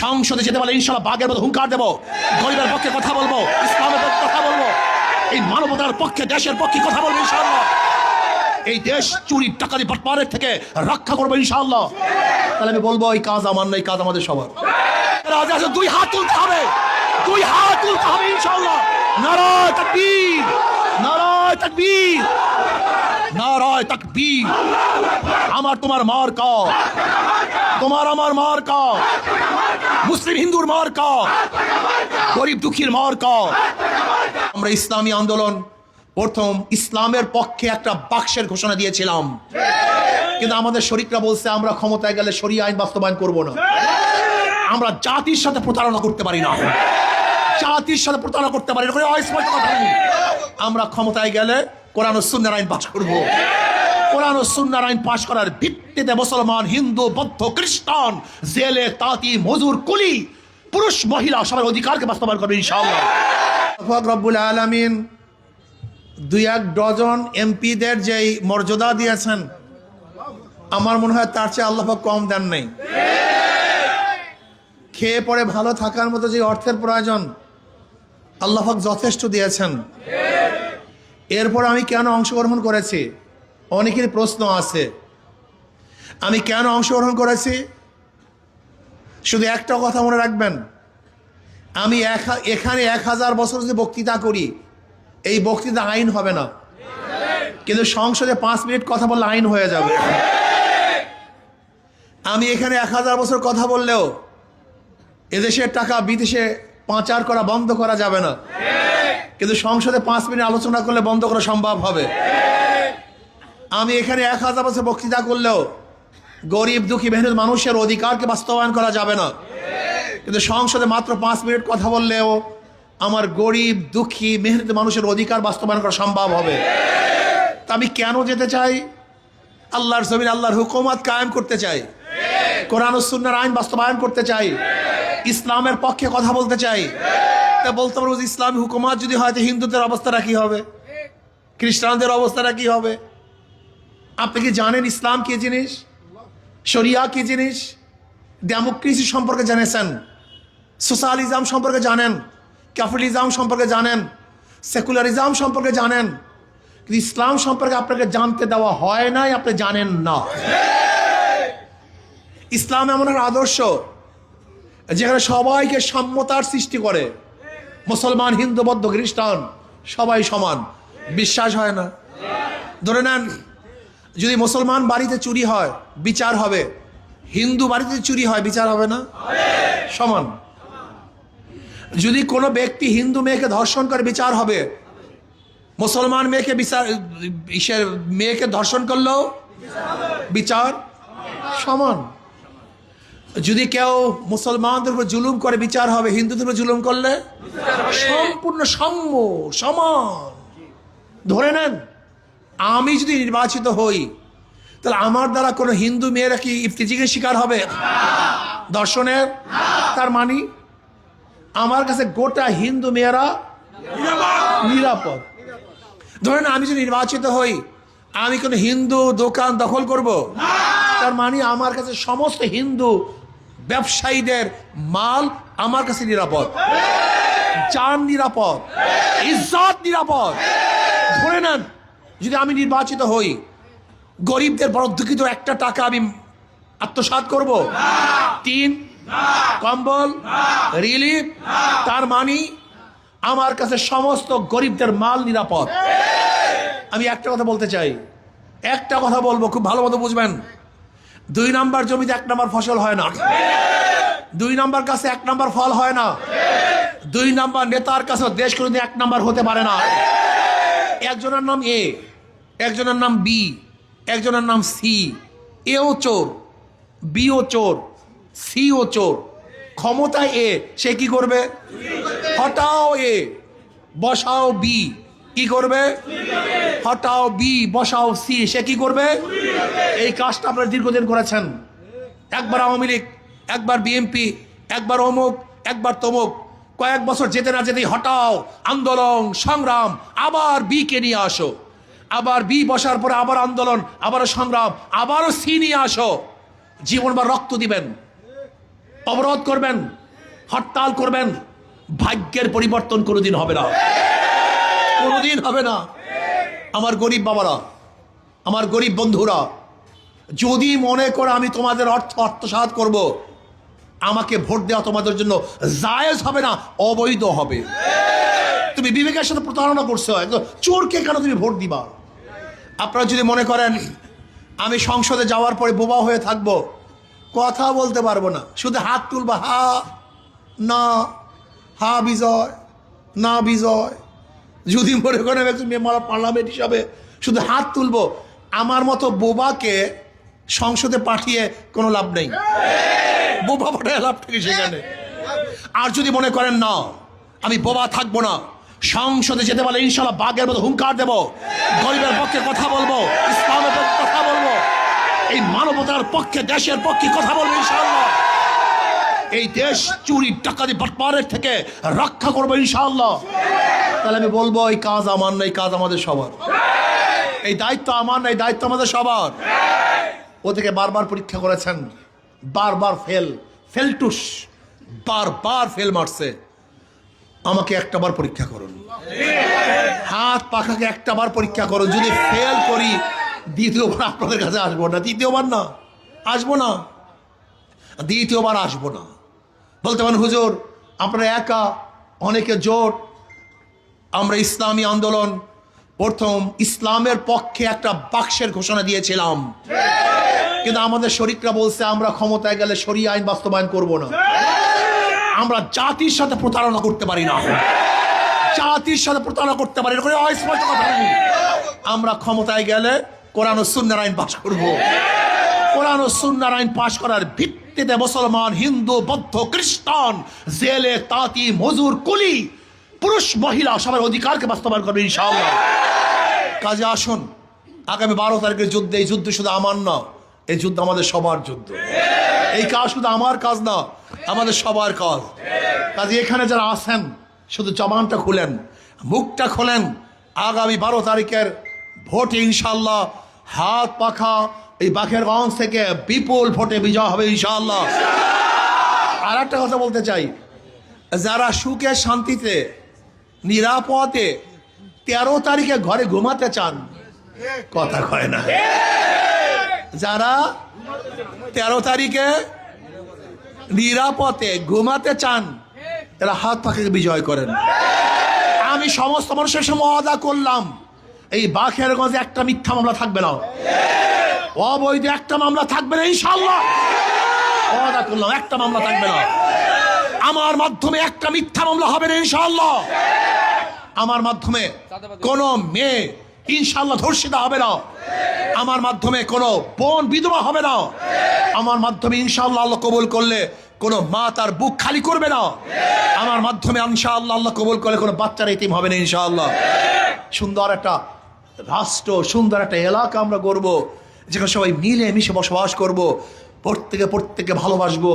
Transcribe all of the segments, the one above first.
সংসদে যেতে পারলে ইনশাআল্লাহ বাঘের মতো হুঙ্কার দেবো, গরিবের পক্ষে কথা বলবো, ইসলামের পক্ষে কথা বলবো, এই মানবতার পক্ষে, দেশের পক্ষে কথা বলবো ইনশাআল্লাহ। এই দেশ চুরি টাকারি বাটপারের থেকে রক্ষা করবো ইনশাআল্লাহ। তাহলে আমি বলবো এই কাজ আমার না, এই কাজ আমাদের সবার। দুই হাত তুলতে হবে, দুই হাত তুলতে হবে ইনশাআল্লাহ। নারায়ে তাকবীর, নারায়ে তাকবীর, নারায়ে তাকবীর। আমার তোমার মার্কা, তোমার আমার মার্কা, মুসলিম হিন্দুর মার্কা, গরিব দুঃখীর মার্কা। আমরা ইসলামী আন্দোলন প্রথম ইসলামের পক্ষে একটা বাক্সের ঘোষণা দিয়েছিলাম, কিন্তু আমাদের শরীকরা বলছে আমরা ক্ষমতায় গেলে শরিয়া আইন বাস্তবায়ন করব না। আমরা জাতির সাথে প্রতারণা করতে পারি না, জাতির সাথে প্রতারণা করতে পারি না। আমরা ক্ষমতায় গেলে কোরআন ও সুন্নাহর আইন পাশ করব। কোরআন ও সুন্নাহর আইন পাশ করার ভিত্তিতে মুসলমান, হিন্দু, বৌদ্ধ, খ্রিস্টান, জেলে, তাঁতি, মজুর, কুলি, পুরুষ, মহিলা সবার অধিকারকে বাস্তবায়ন করবে ইনশাআল্লাহ। রব্বুল আলামিন 2-1 ডজন এমপিদের যেই মর্যাদা দিয়েছেন, আমার মনে হয় তার চেয়ে আল্লাহ পাক কম দেন নাই। খেয়ে পরে ভালো থাকার মতো যে অর্থের প্রয়োজন আল্লাহ পাক যথেষ্ট দিয়েছেন। এরপর আমি কেন অংশগ্রহণ করেছি, অনেকের প্রশ্ন আছে। আমি কেন অংশগ্রহণ করেছি, শুধু একটা কথা মনে রাখবেন, আমি এখানে 1000 বছর যদি বক্তৃতা করি, এই বক্তৃতা আইন হবে না, কিন্তু সংসদে 5 মিনিট কথা বললে আইন হয়ে যাবে। আমি এখানে 1000 বছর কথা বললেও এদেশের টাকা বিদেশে পাচার করা বন্ধ করা যাবে না, কিন্তু সংসদে 5 মিনিট আলোচনা করলে বন্ধ করা সম্ভব হবে। আমি এখানে 1000 বছর বক্তৃতা করলেও গরিব দুঃখী মেহনত মানুষের অধিকারকে বাস্তবায়ন করা যাবে না, কিন্তু সংসদে মাত্র 5 মিনিট কথা বললেও আমার গরিব দুঃখী মেহনত মানুষের অধিকার বাস্তবায়ন করা সম্ভব হবে। তা আমি কেন যেতে চাই, আল্লাহর জমিন আল্লাহর হুকুমত কায়েম করতে চাই, কোরআন ও সুন্নাহর আইন বাস্তবায়ন করতে চাই, ইসলামের পক্ষে কথা বলতে চাই। তা বলতে পারবো ইসলামী হুকুমত যদি হয় তো হিন্দুদের অবস্থাটা কি হবে, খ্রিস্টানদের অবস্থাটা কি হবে? আপনি কি জানেন ইসলাম কি জিনিস, শরিয়া কি জিনিস? ডেমোক্রেসি সম্পর্কে জেনেছেন, সোশ্যালিজম সম্পর্কে জানেন, ক্যাপিটালিজম সম্পর্কে জানেন, সেকুলারিজম সম্পর্কে জানেন, কিন্তু ইসলাম সম্পর্কে আপনাকে জানতে দেওয়া হয় নাই, আপনি জানেন না। ইসলাম এমন একটা আদর্শ যেখানে সবাইকে সাম্যতার সৃষ্টি করে, মুসলমান, হিন্দু, বৌদ্ধ, খ্রিস্টান সবাই সমান। বিশ্বাস হয় না? ধরে নেন যদি মুসলমান বাড়িতে চুরি হয় বিচার হবে, হিন্দু বাড়িতে চুরি হয় বিচার হবে না? সমান। যদি কোনো ব্যক্তি হিন্দু মেয়েকে ধর্ষণ করে বিচার হবে, মুসলমান মেয়েকে ধর্ষণ করলেও বিচার সমান। যদি কেউ মুসলমানদের উপর জুলুম করে বিচার হবে, হিন্দুদের উপর জুলুম করলে সম্পূর্ণ সাম্য, সমান। ধরে নেন আমি যদি নির্বাচিত হই, তাহলে আমার দ্বারা কোনো হিন্দু মেয়েরা কি ইফতিজিংয়ের শিকার হবে, ধর্ষণের? তার মানে আমার কাছে গোটা হিন্দু মেয়েরা নিরাপদ। ধরেন আমি যদি নির্বাচিত হই, আমি কোনো হিন্দু দোকান দখল করব, তার মানে আমার কাছে সমস্ত হিন্দু ব্যবসায়ীদের মাল আমার কাছে নিরাপদ, জান নিরাপদ, ইজ্জত নিরাপদ। ধরে নেন যদি আমি নির্বাচিত হই, গরিবদের বড় দুঃখিত একটা টাকা আমি আত্মসাৎ করব, 3 কম্বল রিলিফ, তার মানে আমার কাছে সমস্ত গরিবদের মাল নিরাপদ। আমি একটা কথা বলতে চাই, একটা কথা বলবো, খুব ভালো মতো বুঝবেন। 2 নাম্বার জমিতে 1 নাম্বার ফসল হয় না, 2 নাম্বার কাছে 1 নাম্বার ফল হয় না, 2 নাম্বার নেতার কাছে দেশ কোনোদিন 1 নাম্বার হতে পারে না। একজনের নাম এ, একজনের নাম বি, একজনের নাম সি। এও চোর, বিও চোর, সিও চোর। ক্ষমতায় এ, সে কি করবে? হটাও এ, বসাও বি, কি করবে? হটাও বি, বসাও সি, সে কি করবে? এই কাজটা আপনারা দীর্ঘদিন করেছেন। একবার আওয়ামী লীগ, একবার বিএনপি, একবার অমুক, একবার তমুক। কয়েক বছর যেতে না যেতেই হটাও, আন্দোলন, সংগ্রাম, আবার বি কে নিয়ে আসো, আবার বি বসার পরে আবার আন্দোলন, আবারও সংগ্রাম, আবারও সি নিয়ে আসো। জীবনবার রক্ত দিবেন, অবরোধ করবেন, হরতাল করবেন, ভাগ্যের পরিবর্তন কোনোদিন হবে না, কোনোদিন হবে না। আমার গরিব বাবারা, আমার গরিব বন্ধুরা, যদি মনে করে আমি তোমাদের আত্মসাৎ করব, আমাকে ভোট দেওয়া তোমাদের জন্য জায়েজ হবে না, অবৈধ হবে। তুমি বিবেকের সাথে প্রতারণা করছো, একদম চোরকে কেন তুমি ভোট দিবা? আপনারা যদি মনে করেন আমি সংসদে যাওয়ার পরে বোবা হয়ে থাকবো, কথা বলতে পারবো না, শুধু হাত তুলবা, হা না, হা বিজয়, না বিজয়, যদি মনে করেন একজন মেম্বার অফ পার্লামেন্ট হিসাবে শুধু হাত তুলবো, আমার মতো বোবাকে সংসদে পাঠিয়ে কোনো লাভ নেই, বোবা পাঠায় লাভ থেকে সেখানে। আর যদি মনে করেন না আমি বোবা থাকবো না, সংসদে যেতে পারলে ইনশাল্লাহ বাঘের মতো হুঙ্কার দেবো, গরিবের পক্ষে কথা বলবো, ইসলামের পক্ষে কথা বলবো, এই মানবতার পক্ষে, দেশের পক্ষে কথা বলবো ইনশাআল্লাহ, এই দেশ চুরি ডাকাতি বাটপারের থেকে রক্ষা করবো ইনশাআল্লাহ। তাহলে আমি বলবো এই কাজ আমার না, এই কাজ আমাদের সবার, এই দায়িত্ব আমার না, এই দায়িত্ব আমাদের সবার। ওদেরকে বারবার পরীক্ষা করেছেন, বারবার ফেলটুস বারবার ফেল মারছে, আমাকে একটাবার পরীক্ষা করুন, হাত পাখাকে একটাবার পরীক্ষা করুন, যদি ফেল করি দ্বিতীয়বার আপনাদের কাছে আসবো না, তৃতীয়বার না আসবো না, দ্বিতীয়বার আসবো না। বলতে পারেন হুজুর আপনারা একা, অনেকে জোট, আমরা ইসলামী আন্দোলন প্রথম ইসলামের পক্ষে একটা বাক্সের ঘোষণা দিয়েছিলাম, কিন্তু আমাদের শরীকরা বলছে আমরা ক্ষমতায় গেলে শরিয়া আইন বাস্তবায়ন করব না। আমরা জাতির সাথে প্রতারণা করতে পারি না, জাতির সাথে প্রতারণা করতে পারি না, অস্পষ্ট কথা নেই। আমরা ক্ষমতায় গেলে কোরআন ও সুন্নাহর আইন পাশ করব, কোরআন ও সুন্নাহর আইন পাশ করার ভিত্তিতে মুসলমান, হিন্দু, বৌদ্ধ, খ্রিস্টান, জেলে, তাঁতি, মজুর, কুলি, পুরুষ, মহিলা সবার অধিকারকে বাস্তবায়ন করবে ইনশাআল্লাহ। কাজে আসুন, আগামী 12 তারিখের যুদ্ধে, এই যুদ্ধ শুধু আমার না, এই যুদ্ধ আমাদের সবার যুদ্ধ, এই কাজ শুধু আমার কাজ না, আমাদের সবার কাজ। কাজে এখানে যারা আছেন শুধু জবানটা খুলেন, মুখটা খোলেন, আগামী 12 তারিখের ভোটে ইনশাআল্লাহ হাত পাখা এই বাকেরগঞ্জ থেকে বিপুল ভোটে বিজয় হবে ইনশাআল্লাহ। আর একটা কথা বলতে চাই, যারা সুখে শান্তিতে নিরাপদে 13 তারিখে ঘরে ঘুমাতে চান, কথা কয় না, যারা 13 তারিখে নিরাপদে ঘুমাতে চান এরা হাত পাখাকে বিজয় করেন। আমি সমস্ত মানুষের সামনে ওয়াদা করলাম, এই বাকেরগঞ্জে একটা মিথ্যা মামলা থাকবে না, অবৈধ একটা মামলা থাকবে না ইনশাআল্লাহ, ওয়াদা করলাম একটা মামলা থাকবে না। আমার মাধ্যমে একটা মিথ্যা মামলা হবে না ইনশাআল্লাহ, আমার মাধ্যমে কোনো মেয়ে ইনশাআল্লাহ ধর্ষিতা হবে না, আমার মাধ্যমে কোনো বোন বিধবা হবে না, আমার মাধ্যমে ইনশাআল্লাহ আল্লাহ কবুল করলে কোনো মা তার বুক খালি করবে না, আমার মাধ্যমে ইনশাআল্লাহ আল্লাহ কবুল করলে কোনো বাচ্চার এতিম হবে না ইনশাআল্লাহ। সুন্দর একটা রাষ্ট্র, সুন্দর একটা এলাকা আমরা গড়ব, যেখানে সবাই মিলে মিশে বসবাস করব, প্রত্যেকে ভালোবাসবো,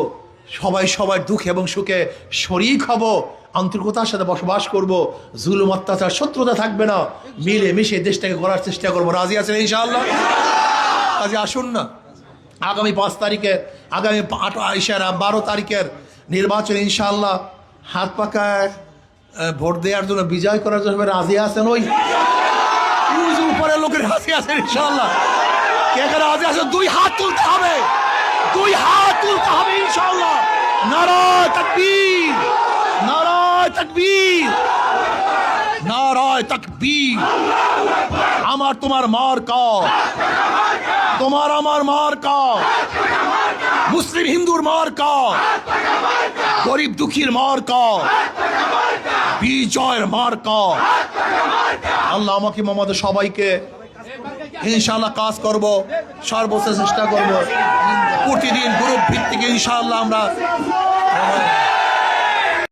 সবাই সবার দুঃখে এবং সুখে শরীক হব, আন্তরিকতার সাথে বসবাস করব, জুলুম অত্যাচার শত্রুতা থাকবে না, মিলে মিশে দেশটাকে গড়ার চেষ্টা করবো। রাজি আছেন ইনশাআল্লাহ? কাজে আসুন না, আগামী 5 তারিখে, আগামী 12 তারিখের নির্বাচন ইনশাআল্লাহ হাত পাকায় ভোট দেওয়ার জন্য, বিজয় করার জন্য রাজি আছেন? ওই উপরের লোকের রাজি আছেন ইনশাআল্লাহ? কে কে রাজি আছেন? 2 হাত তুলতে হবে, 2 হাত তুলতে হবে ইনশাআল্লাহ। নারায়ে তাকবীর, নারায়ে তাকবীর, নারায়ে তাকবীর। আমার তোমার মার্কা, তোমার আমার মার্কা, মুসলিম হিন্দুর মার্কা, গরিব দুঃখীর মার্কা, বিজয়ের মার্কা। আল্লাহ আমাকে আমাদের সবাইকে ইনশাআল্লাহ কাজ করব, সর্বোচ্চ চেষ্টা করব, প্রতিদিন গ্রুপ ভিত্তিক ইনশাআল্লাহ আমরা